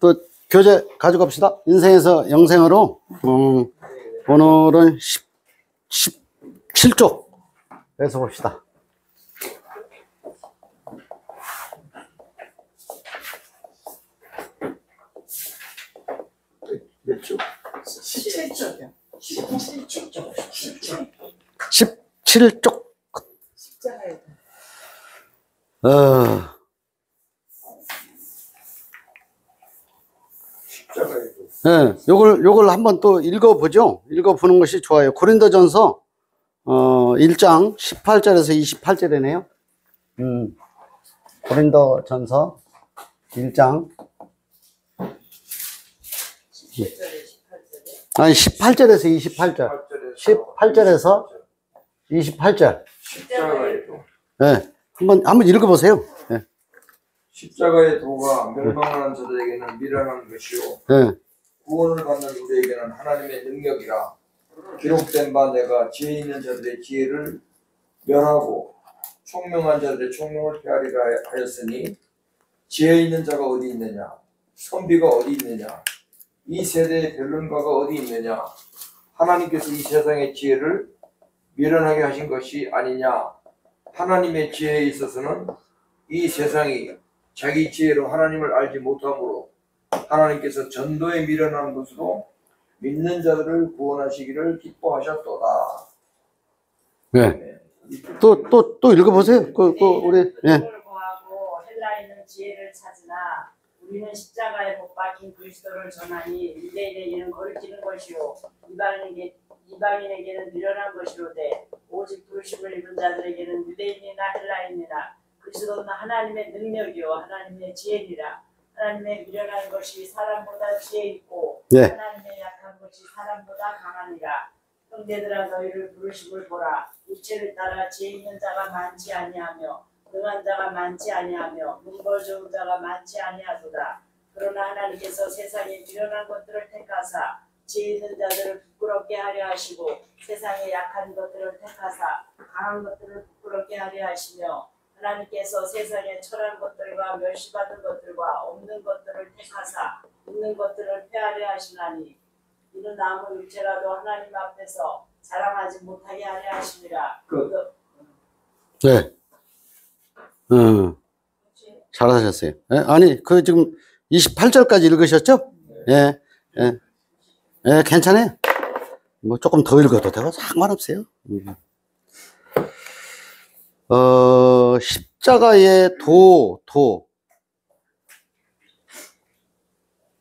또 교재 가져갑시다. 인생에서 영생으로. 오늘은 17쪽 해서 봅시다. 몇 쪽? 17쪽이요. 17쪽. 17쪽. 십자가에. 십자가에도. 네, 요걸 한번 또 읽어보죠. 읽어보는 것이 좋아요. 고린도전서, 1장 18절에서 28절이네요. 고린도전서 1장. 아니, 18절에서 28절. 18절에서 28절. 십자가에도. 네, 한번 읽어보세요. 네. 십자가의 도가 멸망하는 자들에게는 미련한 것이요 네. 구원을 받는 우리에게는 하나님의 능력이라. 기록된 바 내가 지혜 있는 자들의 지혜를 멸하고 총명한 자들의 총명을 폐하리라 하였으니 지혜 있는 자가 어디 있느냐, 선비가 어디 있느냐, 이 세대의 변론가가 어디 있느냐. 하나님께서 이 세상의 지혜를 미련하게 하신 것이 아니냐. 하나님의 지혜에 있어서는 이 세상이 자기 지혜로 하나님을 알지 못하므로 하나님께서 전도에 미련한 것으로 믿는 자들을 구원하시기를 기뻐하셨도다. 네. 또 읽어보세요. 우리, 예. 구하고 헬라인은 지혜를 찾으나 우리는 십자가에 못 박힌 그리스도를 전하니 유대인에게는 거리끼는 것이요 이방인에게는 미련한 것이로되 오직 부르심을 입은 자들에게는 유대인이나 헬라인이나 그리스도는 하나님의 능력이요 하나님의 지혜니라. 하나님의 미련한 것이 사람보다 지혜 있고 네. 하나님의 약한 것이 사람보다 강하니라. 형제들아 너희를 부르심을 보라. 육체를 따라 지혜 있는 자가 많지 아니하며 능한 자가 많지 아니하며 문벌 좋은 자가 많지 아니하도다. 그러나 하나님께서 세상에 미련한 것들을 택하사 지혜 있는 자들을 부끄럽게 하려 하시고 세상에 약한 것들을 택하사 강한 것들을 부끄럽게 하려 하시며 하나님께서 세상에 철한 것들과 멸시받은 것들과 없는 것들을 택하사 있는 것들을 폐하려 하시나니 이는 아무 육체라도 하나님 앞에서 자랑하지 못하게 하려 하심이라. 네. 잘하셨어요. 예? 아니, 지금 28절까지 읽으셨죠? 예, 예. 예, 괜찮아요. 뭐 조금 더 읽어도 되고 상관없어요. 십자가의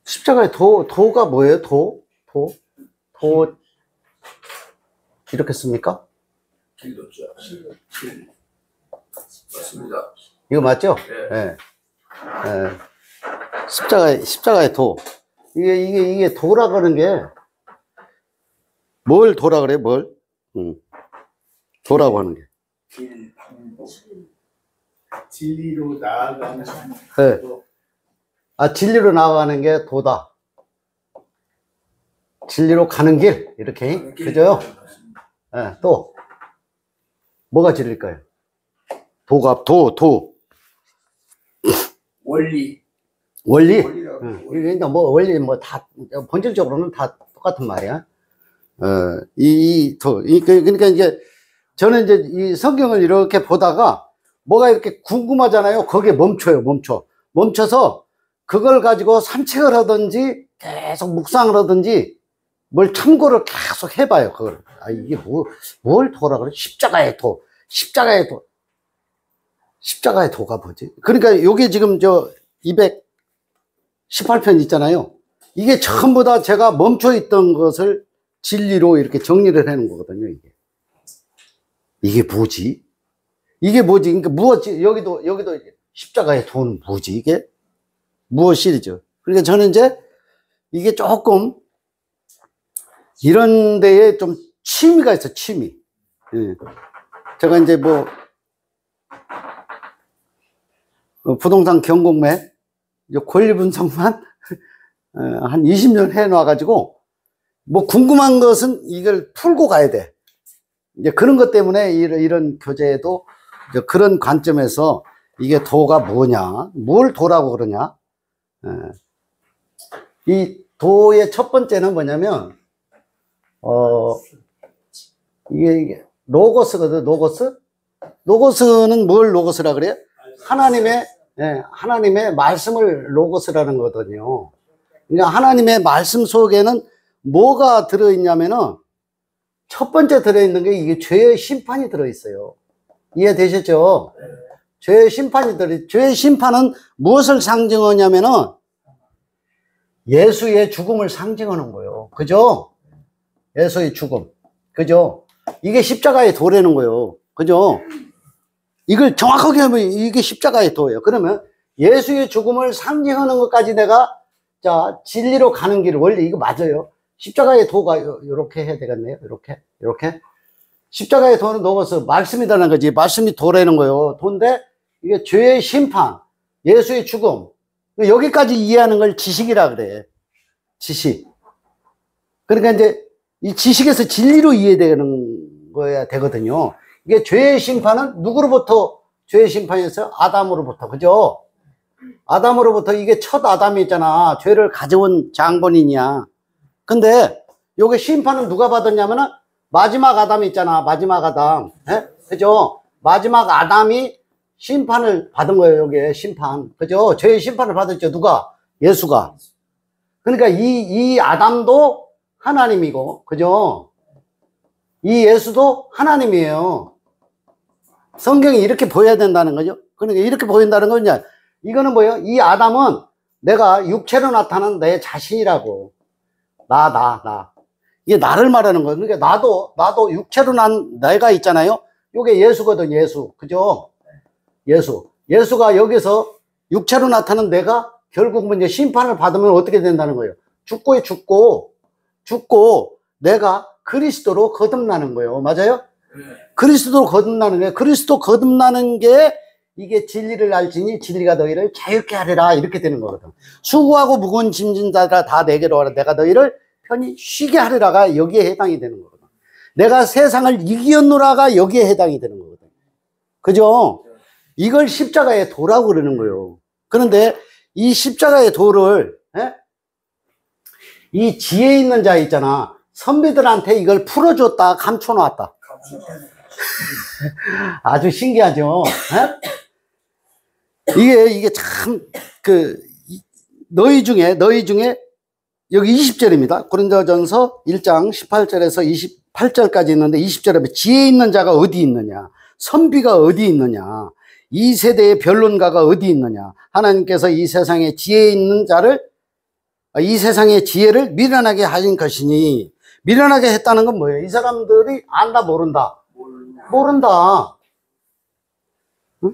십자가의 도가 뭐예요? 도 이렇게 씁니까? 길도죠. 맞습니다. 이거 맞죠? 네. 예. 예. 십자가의 도. 이게 도라고 하는 게, 뭘 도라 그래, 뭘? 도라고 하는 게. 길, 방법, 진리로 나아가는 네. 진리로 나아가는 게 도다. 진리로 가는 길, 이렇게. 그죠? 네, 또, 뭐가 진리일까요? 도. 원리. 원리? 원리라고. 그러니까 원리, 다, 본질적으로는 다 똑같은 말이야. 그러니까 이제, 저는 이제 이 성경을 이렇게 보다가 뭐가 이렇게 궁금하잖아요. 거기에 멈춰서 그걸 가지고 산책을 하든지 계속 묵상을 하든지 뭘 참고를 계속 해봐요. 그걸. 이게 뭘 도라 그래? 십자가의 도가 뭐지? 그러니까 요게 지금 218편 있잖아요. 이게 전부 다 제가 멈춰있던 것을 진리로 이렇게 정리를 해놓은 거거든요, 이게 뭐지? 그러니까 무엇이, 여기도 십자가의 도는 뭐지? 이게 무엇이죠? 그러니까 저는 이제 이게 조금 이런 데에 좀 취미가 있어, 취미. 예. 제가 이제 부동산 경공매, 권리 분석만 한 20년 해놔가지고 궁금한 것은 이걸 풀고 가야 돼. 이제 그런 것 때문에 이런 교재에도 그런 관점에서 이게 도가 뭐냐, 뭘 도라고 그러냐. 이 도의 첫 번째는 뭐냐면, 이게 로고스거든, 로고스? 로고스는 뭘 로고스라 그래요? 하나님의 말씀을 로고스라는 거거든요. 그러니까 하나님의 말씀 속에는 뭐가 들어있냐면은, 첫 번째 들어있는 게 이게 죄의 심판이 들어있어요. 이해되셨죠? 죄의 심판은 무엇을 상징하냐면은, 예수의 죽음을 상징하는 거예요. 그죠? 예수의 죽음. 그죠? 이게 십자가의 도라는 거예요. 그죠? 이걸 정확하게 하면 이게 십자가의 도예요. 그러면 예수의 죽음을 상징하는 것까지 내가, 자, 진리로 가는 길, 원래 이거 맞아요. 십자가의 도가 이렇게 해야 되겠네요. 이렇게. 십자가의 도는 녹아서 말씀이라는 거지. 말씀이 도라는 거예요. 도인데, 이게 죄의 심판, 예수의 죽음. 여기까지 이해하는 걸 지식이라 그래. 지식. 그러니까 이제 이 지식에서 진리로 이해되는 거야 되거든요. 이게 죄의 심판은 누구로부터 죄의 심판이었어요? 아담으로부터. 그죠? 아담으로부터 이게 첫 아담이 있잖아. 죄를 가져온 장본인이야. 근데 요게 심판은 누가 받았냐면은 마지막 아담이 있잖아. 마지막 아담. 예? 그죠? 마지막 아담이 심판을 받은 거예요. 요게 심판. 그죠? 죄의 심판을 받았죠. 누가? 예수가. 그러니까 이 아담도 하나님이고, 그죠? 이 예수도 하나님이에요. 성경이 이렇게 보여야 된다는 거죠. 그러니까 이렇게 보인다는 건 이제, 이거는 뭐예요? 이 아담은 내가 육체로 나타난 내 자신이라고. 나. 이게 나를 말하는 거예요. 그러니까 나도 육체로 난 내가 있잖아요. 요게 예수거든, 예수. 그죠? 예수가 여기서 육체로 나타난 내가 결국 이제 심판을 받으면 어떻게 된다는 거예요? 죽고 내가 그리스도로 거듭나는 거예요. 맞아요? 그리스도로 거듭나는 거예요. 그리스도 거듭나는 게 이게 진리를 알지니 진리가 너희를 자유케 하리라 이렇게 되는 거거든. 수고하고 무거운 짐진 자들아 다 내게로 와라. 내가 너희를 편히 쉬게 하리라가 여기에 해당이 되는 거거든. 내가 세상을 이기었노라가 여기에 해당이 되는 거거든. 그죠? 이걸 십자가의 도라고 그러는 거예요. 그런데 이 십자가의 도를 이 지혜 있는 자 있잖아. 선비들한테 이걸 풀어줬다, 감춰놨다. 아주 신기하죠. 이게 참 너희 중에 여기 20절입니다. 고린도전서 1장 18절에서 28절까지 있는데 20절에 보면 지혜 있는 자가 어디 있느냐, 선비가 어디 있느냐, 이 세대의 변론가가 어디 있느냐. 하나님께서 이 세상에 지혜 있는 자를, 이 세상의 지혜를 미련하게 하신 것이니, 미련하게 했다는 건 뭐예요? 이 사람들이 안다, 모른다? 모른다. 응?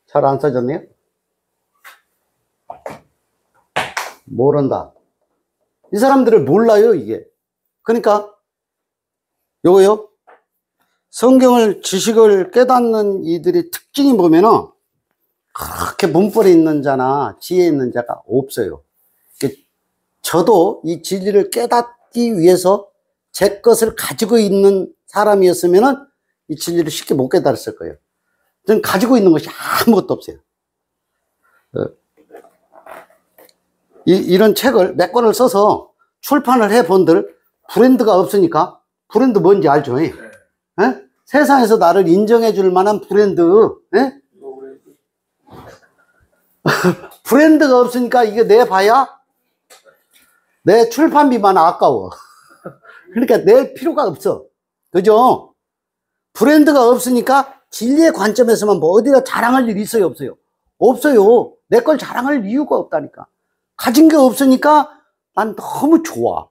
잘 안 써졌네요? 모른다. 이 사람들을 몰라요, 이게. 그러니까, 요거요. 성경을, 지식을 깨닫는 이들의 특징이 보면은, 그렇게 문벌이 있는 자나 지혜 있는 자가 없어요. 저도 이 진리를 깨닫기 위해서 제 것을 가지고 있는 사람이었으면은 이 진리를 쉽게 못 깨달았을 거예요. 저는 가지고 있는 것이 아무것도 없어요. 이런 책을 몇 권을 써서 출판을 해 본들 브랜드가 없으니까 브랜드 뭔지 알죠? 예? 세상에서 나를 인정해 줄 만한 브랜드, 예? 브랜드가 없으니까 이게 내봐야 내 출판비만 아까워. 그러니까 낼 필요가 없어. 그죠? 브랜드가 없으니까 진리의 관점에서만 뭐 어디다 자랑할 일이 있어요, 없어요? 없어요. 내 걸 자랑할 이유가 없다니까. 가진 게 없으니까 난 너무 좋아.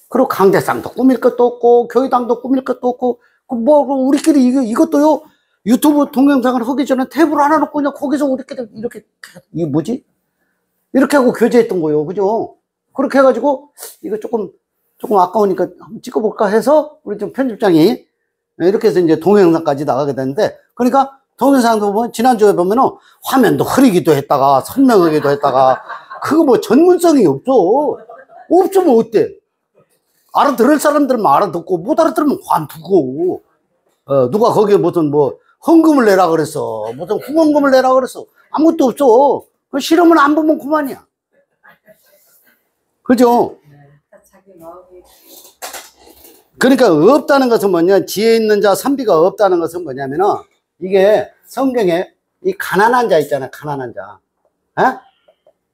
그리고 강대상도 꾸밀 것도 없고, 교회당도 꾸밀 것도 없고, 우리끼리 이것도요, 유튜브 동영상을 하기 전에 탭을 하나 놓고 그냥 거기서 우리끼리 이렇게, 이게 뭐지? 이렇게 하고 교제했던 거예요. 그죠? 그렇게 해가지고, 이거 조금 아까우니까 한번 찍어볼까 해서, 우리 좀 편집장이, 이렇게 해서 이제 동영상까지 나가게 됐는데, 그러니까 동영상도 보면, 지난주에 보면은 화면도 흐리기도 했다가, 선명하기도 했다가, 그거 뭐 전문성이 없어. 없으면 어때? 알아들을 사람들은 알아듣고, 못 알아들으면 관두고, 누가 거기에 무슨 헌금을 내라 그랬어. 무슨 후원금을 내라 그랬어. 아무것도 없어. 그 실험은 안 보면 그만이야. 그죠? 다 자기 마음이 그러니까 없다는 것은 뭐냐? 지혜 있는 자, 선비가 없다는 것은 뭐냐면은 이게 성경에 이 가난한 자 있잖아요. 가난한 자. 에?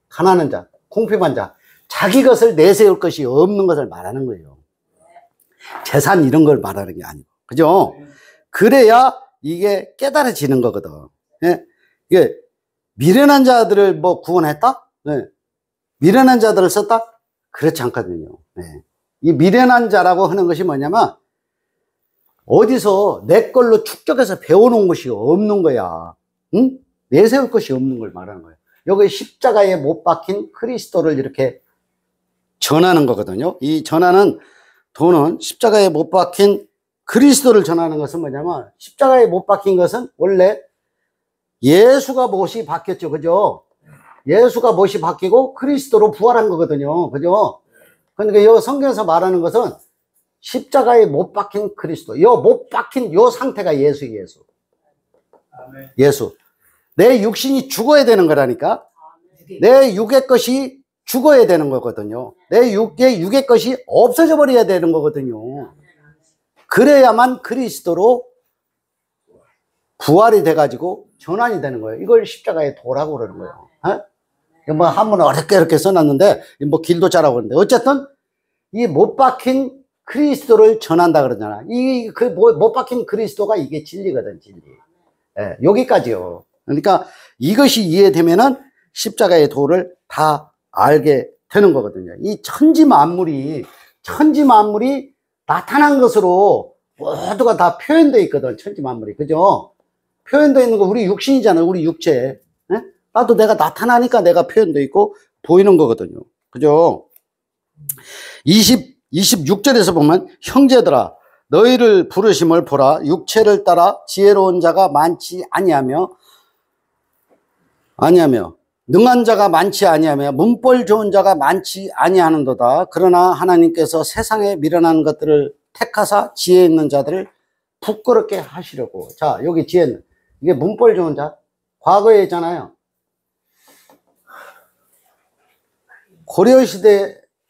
가난한 자, 궁핍한 자. 자기 것을 내세울 것이 없는 것을 말하는 거예요. 재산 이런 걸 말하는 게 아니고. 그죠? 그래야 이게 깨달아지는 거거든. 예? 이게 미련한 자들을 뭐 구원했다? 네. 미련한 자들을 썼다? 그렇지 않거든요. 네. 이 미련한 자라고 하는 것이 뭐냐면 어디서 내 걸로 축적해서 배워놓은 것이 없는 거야. 응? 내세울 것이 없는 걸 말하는 거예요. 여기 십자가에 못 박힌 그리스도를 이렇게 전하는 거거든요. 이 전하는 도는 십자가에 못 박힌 그리스도를 전하는 것은 뭐냐면 십자가에 못 박힌 것은 원래 예수가 못이 박혔죠. 그죠? 예수가 못이 박히고 그리스도로 부활한 거거든요. 그죠? 그러니까 이 성경에서 말하는 것은 십자가에 못 박힌 그리스도. 못 박힌 요 상태가 예수예요. 예수. 예수. 내 육신이 죽어야 되는 거라니까. 내 육의 것이 죽어야 되는 거거든요. 내 육의 것이 없어져 버려야 되는 거거든요. 그래야만 그리스도로 부활이 돼가지고 전환이 되는 거예요. 이걸 십자가의 도라고 그러는 거예요. 뭐 한번 어렵게 이렇게 써놨는데 뭐 길도 짜라고 그러는데 어쨌든 이 못 박힌 그리스도를 전한다 그러잖아. 못 박힌 그리스도가 이게 진리거든, 진리. 예, 여기까지요. 그러니까 이것이 이해되면은 십자가의 도를 다 알게 되는 거거든요. 이 천지 만물이 나타난 것으로 모두가 다 표현되어 있거든, 천지 만물이. 그죠? 표현되어 있는 거 우리 육신이잖아요, 우리 육체. 예? 나도 내가 나타나니까 내가 표현되어 있고 보이는 거거든요. 그죠? 26절에서 보면 형제들아 너희를 부르심을 보라. 육체를 따라 지혜로운 자가 많지 아니하며 능한 자가 많지 아니하며 문벌 좋은 자가 많지 아니하는도다. 그러나 하나님께서 세상에 미련한 것들을 택하사 지혜 있는 자들을 부끄럽게 하시려고. 자, 여기 지혜는 이게 문벌 좋은 자. 과거에 있잖아요.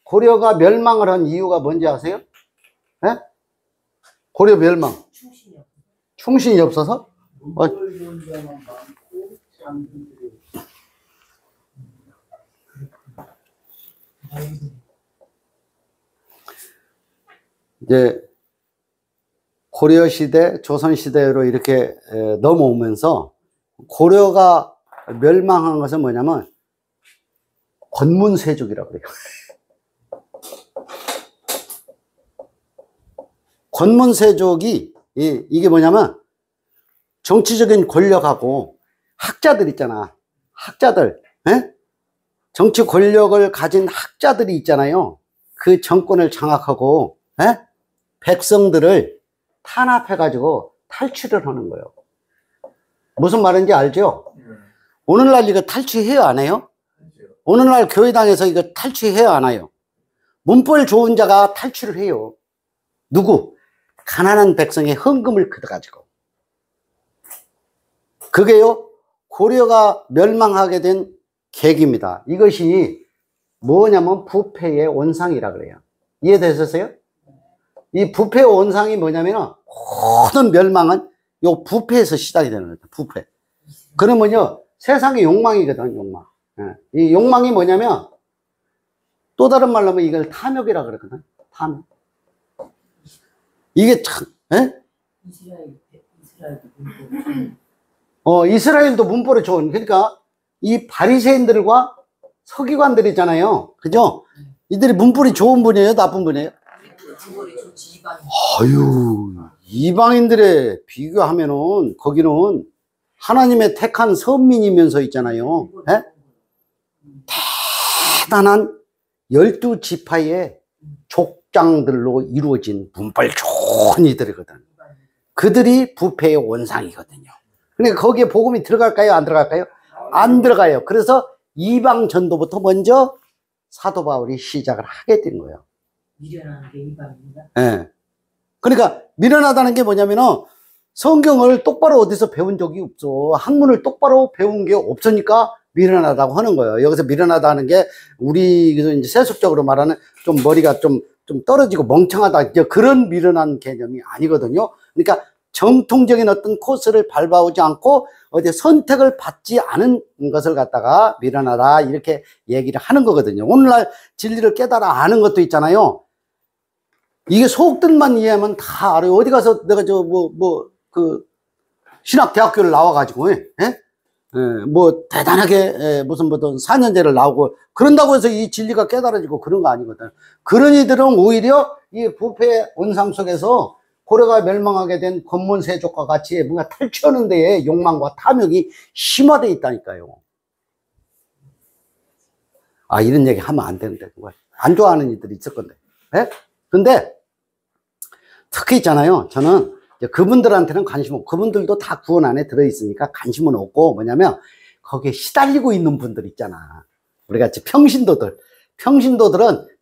고려가 멸망을 한 이유가 뭔지 아세요? 네? 고려 멸망. 충신이 없어서? 이제 고려시대, 조선시대로 이렇게 넘어오면서 고려가 멸망한 것은 뭐냐면 권문세족이라고 그래요. 권문세족이 이게 뭐냐면 정치적인 권력하고 학자들 있잖아. 학자들, 에? 정치 권력을 가진 학자들이 있잖아요. 그 정권을 장악하고 에? 백성들을 탄압해가지고 탈취를 하는 거예요. 무슨 말인지 알죠? 오늘날 이거 탈취해요, 안 해요? 오늘날 교회당에서 이거 탈취해요, 안 해요? 문벌 좋은 자가 탈취를 해요. 누구? 가난한 백성의 헌금을 걷어가지고. 그게요, 고려가 멸망하게 된 계기입니다. 이것이 뭐냐면 부패의 원상이라 그래요. 이해되셨어요? 이 부패의 원상이 뭐냐면 모든 멸망은 요 부패에서 시작이 되는 거예요. 부패. 그러면요, 세상의 욕망이거든, 욕망. 이 욕망이 뭐냐면 또 다른 말로 하면 이걸 탐욕이라 그러거든. 탐욕. 이게 참, 이스라엘도 문벌이 좋은. 그러니까 이 바리새인들과 서기관들 있잖아요. 그죠? 이들이 문벌이 좋은 분이에요, 나쁜 분이에요? 아유, 이방인들에 비교하면은 거기는 하나님의 택한 선민이면서 있잖아요. 에? 대단한 12지파의 족장들로 이루어진 문벌 좋은 이들이거든. 그들이 부패의 원상이거든요. 그러니까 거기에 복음이 들어갈까요? 안 들어갈까요? 안 들어가요. 그래서 이방 전도부터 먼저 사도 바울이 시작을 하게 된 거예요. 미련한 게 이방입니다. 예. 그러니까 미련하다는 게 뭐냐면은 성경을 똑바로 어디서 배운 적이 없어. 학문을 똑바로 배운 게 없으니까 미련하다고 하는 거예요. 여기서 미련하다는 게 우리 이제 세속적으로 말하는 좀 머리가 좀 떨어지고 멍청하다, 이제 그런 미련한 개념이 아니거든요. 그러니까 정통적인 어떤 코스를 밟아오지 않고 어디 선택을 받지 않은 것을 갖다가 미련하다 이렇게 얘기를 하는 거거든요. 오늘날 진리를 깨달아 아는 것도 있잖아요. 이게 속뜻만 이해하면 다 알아요. 어디 가서 내가 신학대학교를 나와가지고, 뭐, 대단하게, 무슨 4년제를 나오고, 그런다고 해서 이 진리가 깨달아지고 그런 거 아니거든. 그런 이들은 오히려 이 부패 원상 속에서 고려가 멸망하게 된 권문세족과 같이 뭔가 탈취하는 데에 욕망과 탐욕이 심화되어 있다니까요. 아, 이런 얘기 하면 안 되는데, 그걸. 안 좋아하는 이들이 있을 건데. 근데, 특히 있잖아요. 저는 그분들한테는 관심 없고, 그분들도 다 구원 안에 들어있으니까 관심은 없고, 뭐냐면, 거기에 시달리고 있는 분들 있잖아. 우리 같이 평신도들은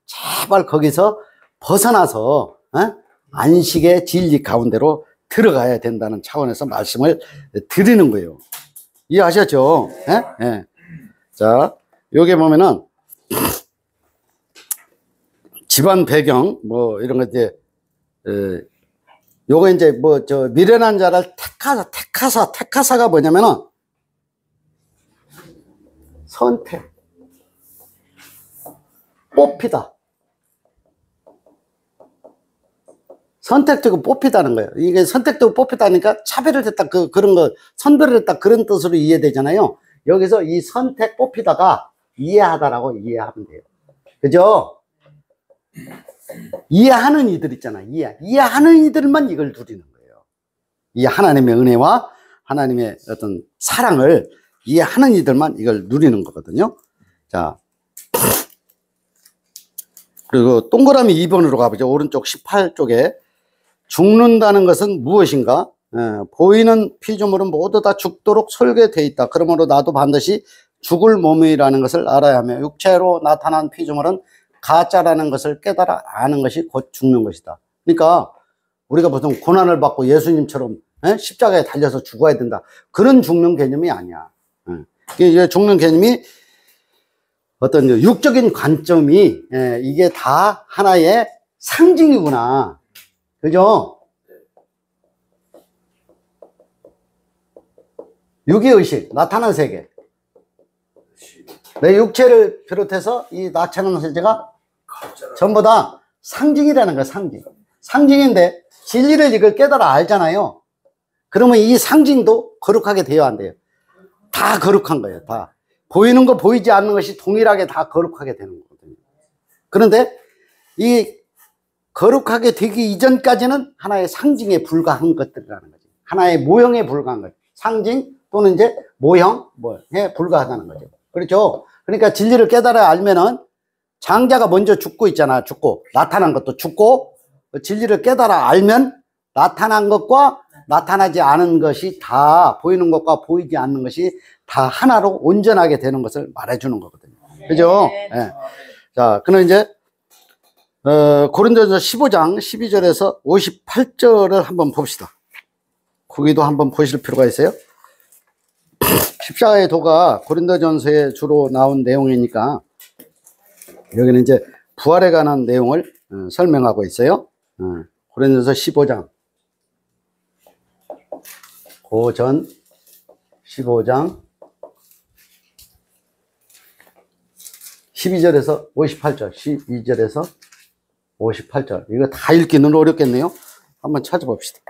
제발 거기서 벗어나서, 안식의 진리 가운데로 들어가야 된다는 차원에서 말씀을 드리는 거예요. 이해하셨죠? 자, 여기 보면은, 집안 배경, 뭐, 이런 거 이제, 요거 이제 미련한 자를 택하사가 뭐냐면은, 선택, 뽑히다. 선택되고 뽑히다는 거예요. 이게 선택되고 뽑히다니까 차별을 했다, 그런 거, 선별을 했다, 그런 뜻으로 이해되잖아요. 여기서 이 선택 뽑히다가 이해하다라고 이해하면 돼요. 그죠? 이해하는 이들 있잖아. 이해하는 이들만 이걸 누리는 거예요. 이 하나님의 은혜와 하나님의 어떤 사랑을 이해하는 이들만 이걸 누리는 거거든요. 자, 그리고 동그라미 2번으로 가보죠. 오른쪽 18쪽에 죽는다는 것은 무엇인가? 보이는 피조물은 모두 다 죽도록 설계되어 있다. 그러므로 나도 반드시 죽을 몸이라는 것을 알아야 하며 육체로 나타난 피조물은 가짜라는 것을 깨달아 아는 것이 곧 죽는 것이다. 그러니까 우리가 보통 고난을 받고 예수님처럼 십자가에 달려서 죽어야 된다, 그런 죽는 개념이 아니야. 이게 죽는 개념이 어떤 육적인 관점이, 이게 다 하나의 상징이구나. 그죠? 유기의식, 나타난 세계. 내 육체를 비롯해서 이 나타나는 세계가 전부 다 상징이라는 거야, 상징. 상징인데 진리를 이걸 깨달아 알잖아요. 그러면 이 상징도 거룩하게 되어야 한대요. 다 거룩한 거예요, 다. 보이는 거 보이지 않는 것이 동일하게 다 거룩하게 되는 거거든요. 그런데 이 거룩하게 되기 이전까지는 하나의 상징에 불과한 것들이라는 거죠. 하나의 모형에 불과한 것. 상징 또는 이제 모형에 불과하다는 거죠. 그렇죠? 그러니까 진리를 깨달아 알면은 장자가 먼저 죽고 있잖아. 죽고 나타난 것도 죽고, 진리를 깨달아 알면 나타난 것과 나타나지 않은 것이 다, 보이는 것과 보이지 않는 것이 다 하나로 온전하게 되는 것을 말해주는 거거든요. 그죠? 네. 자, 그럼 이제 고린도전서 15장 12절에서 58절을 한번 봅시다. 거기도 한번 보실 필요가 있어요. 십자가의 도가 고린도전서에 주로 나온 내용이니까 여기는 이제 부활에 관한 내용을 설명하고 있어요. 고린도전서 15장, 고전 15장 12절에서 58절, 12절에서 58절. 이거 다 읽기는 어렵겠네요. 한번 찾아봅시다.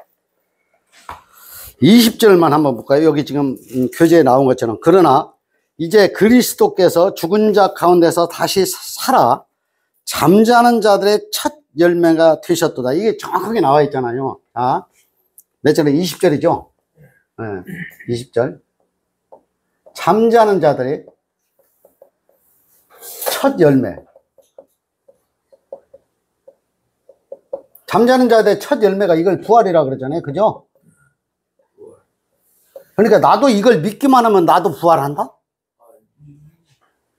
20절만 한번 볼까요? 여기 지금 교재에 나온 것처럼, 그러나 이제 그리스도께서 죽은 자 가운데서 다시 살아 잠자는 자들의 첫 열매가 되셨도다. 이게 정확하게 나와 있잖아요. 자, 몇 절에? 20절이죠? 네, 20절. 잠자는 자들의 첫 열매. 잠자는 자들의 첫 열매가 이걸 부활이라고 그러잖아요. 그죠? 그러니까 나도 이걸 믿기만 하면 나도 부활한다?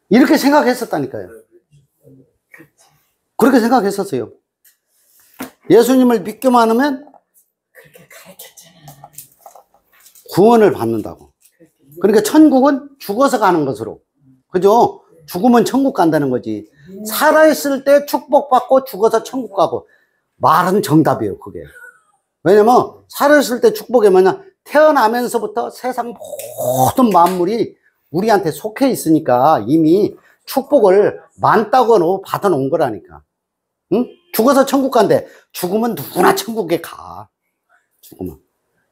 이렇게 생각했었다니까요. 그렇게 생각했었어요. 예수님을 믿기만 하면 그렇게 가르쳤잖아. 구원을 받는다고. 그렇게 그러니까 천국은 죽어서 가는 것으로. 그죠? 죽으면 천국 간다는 거지. 살아있을 때 축복받고 죽어서 천국 가고. 말은 정답이에요, 그게. 왜냐면 살아있을 때 축복이 뭐냐? 태어나면서부터 세상 모든 만물이 우리한테 속해 있으니까 이미 축복을 만땅으로 받아놓은 거라니까. 응? 죽어서 천국 간대. 죽으면 누구나 천국에 가. 죽으면.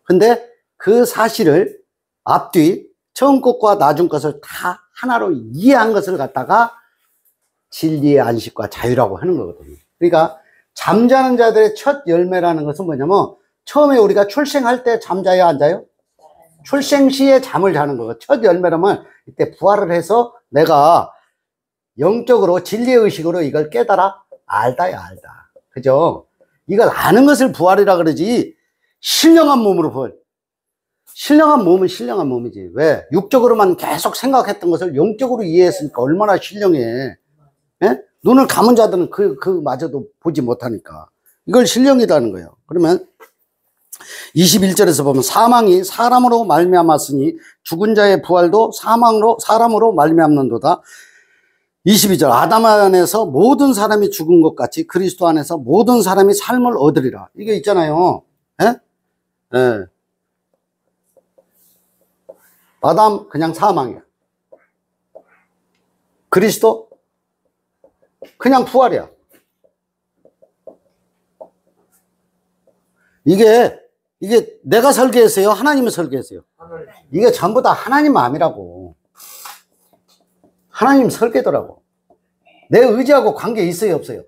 근데 그 사실을 앞뒤 처음 것과 나중 것을 다 하나로 이해한 것을 갖다가 진리의 안식과 자유라고 하는 거거든요. 그러니까 잠자는 자들의 첫 열매라는 것은 뭐냐면 처음에 우리가 출생할 때 잠자요, 안 자요? 출생 시에 잠을 자는 거고, 첫 열매라면 이때 부활을 해서 내가 영적으로 진리의 의식으로 이걸 깨달아 알다야, 알다. 그죠? 이걸 아는 것을 부활이라 그러지, 신령한 몸으로 부활. 신령한 몸은 신령한 몸이지. 왜? 육적으로만 계속 생각했던 것을 영적으로 이해했으니까 얼마나 신령해. 예? 눈을 감은 자들은 그마저도 보지 못하니까. 이걸 신령이라는 거예요. 그러면 21절에서 보면 사망이 사람으로 말미암았으니 죽은 자의 부활도 사람으로 말미암는도다. 22절 아담 안에서 모든 사람이 죽은 것 같이 그리스도 안에서 모든 사람이 삶을 얻으리라. 이게 있잖아요. 예? 예. 아담 그냥 사망이야. 그리스도 그냥 부활이야. 이게 내가 설계했어요? 하나님이 설계했어요? 이게 전부 다 하나님 마음이라고. 하나님 설계더라고. 내 의지하고 관계 있어요, 없어요?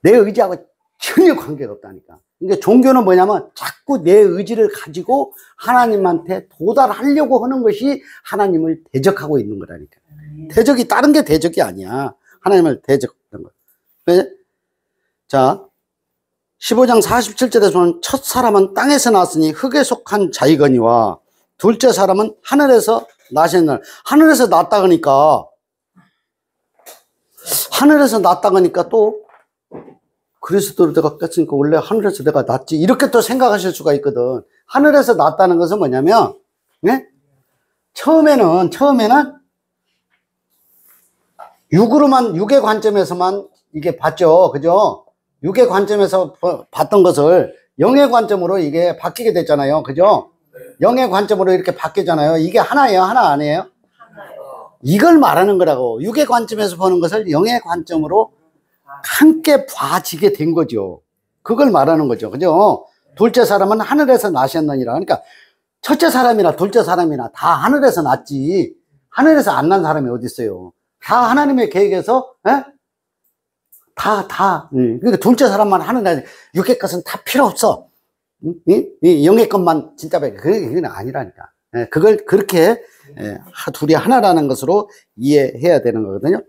내 의지하고 전혀 관계가 없다니까. 그러니까 종교는 뭐냐면 자꾸 내 의지를 가지고 하나님한테 도달하려고 하는 것이 하나님을 대적하고 있는 거라니까. 대적이 다른 게 대적이 아니야. 하나님을 대적하는 거. 네? 자, 15장 47절에서 보면 첫 사람은 땅에서 났으니 흙에 속한 자이거니와 둘째 사람은 하늘에서 나셨느니라. 하늘에서 났다 그러니까 또 그리스도를 내가 깼으니까 원래 하늘에서 내가 났지 이렇게 또 생각하실 수가 있거든. 하늘에서 났다는 것은 뭐냐면 네? 처음에는 육의 관점에서만 이게 봤죠. 그죠? 육의 관점에서 봤던 것을 영의 관점으로 이게 바뀌게 됐잖아요. 그죠? 영의 관점으로 이렇게 바뀌잖아요. 이게 하나예요? 하나 아니에요? 이걸 말하는 거라고. 육의 관점에서 보는 것을 영의 관점으로 함께 봐지게 된 거죠. 그걸 말하는 거죠. 그죠? 둘째 사람은 하늘에서 나셨느니라. 그러니까 첫째 사람이나 둘째 사람이나 다 하늘에서 났지. 하늘에서 안 난 사람이 어디 있어요? 다 하나님의 계획에서 그러니까 둘째 사람만 하늘에 육의 것은 다 필요 없어. 영의 것만 진짜 그게 아니라니까. 그걸 그렇게 둘이 하나라는 것으로 이해해야 되는 거거든요.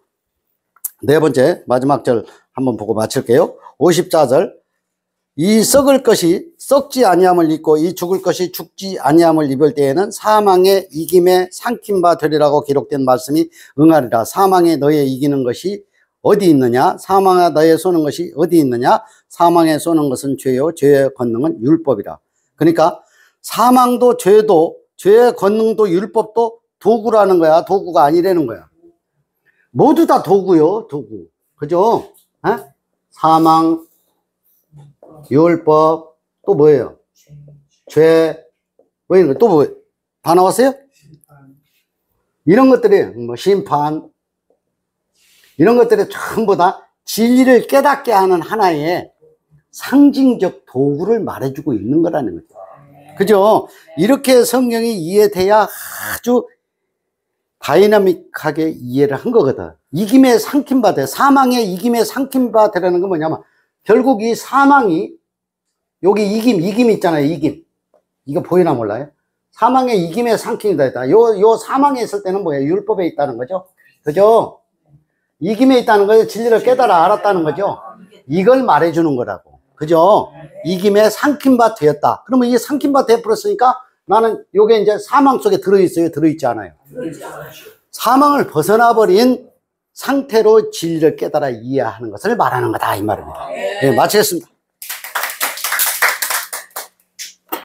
네 번째 마지막 절 한번 보고 마칠게요. 54절 이 썩을 것이 썩지 아니함을 입고 이 죽을 것이 죽지 아니함을 입을 때에는 사망의 이김에 삼킨 바 되리라고 기록된 말씀이 응하리라. 사망에 너의 이기는 것이 어디 있느냐? 사망에 너의 쏘는 것이 어디 있느냐? 사망에 쏘는 것은 죄요 죄의 권능은 율법이라. 그러니까 사망도 죄도 죄의 권능도 율법도 도구라는 거야. 도구가 아니라는 거야. 모두 다 도구요. 도구. 그죠? 사망, 율법, 또 뭐예요? 죄, 뭐 이런 거, 또 뭐, 다 나왔어요? 이런 것들이, 뭐, 심판, 이런 것들이 전부 다 진리를 깨닫게 하는 하나의 상징적 도구를 말해주고 있는 거라는 거죠. 그죠? 이렇게 성경이 이해돼야 아주 다이나믹하게 이해를 한 거거든. 이김에 삼킨 바 돼. 사망의 이김에 삼킨 바 되라는 건 뭐냐면 결국 이 사망이 여기 이김 있잖아요. 이김. 이거 보이나 몰라요? 사망의 이김에 삼킨다 했다. 요 사망에 있을 때는 뭐예요? 율법에 있다는 거죠. 그죠? 이김에 있다는 거예요. 진리를 깨달아 알았다는 거죠. 이걸 말해주는 거라고. 그죠? 이김에 삼킨 바 되었다. 그러면 이 삼킨 바 되어버렸으니까 나는 요게 이제 사망 속에 들어있어요? 들어있지 않아요? 사망을 벗어나버린 상태로 진리를 깨달아 이해하는 것을 말하는 거다 이 말입니다. 네, 마치겠습니다.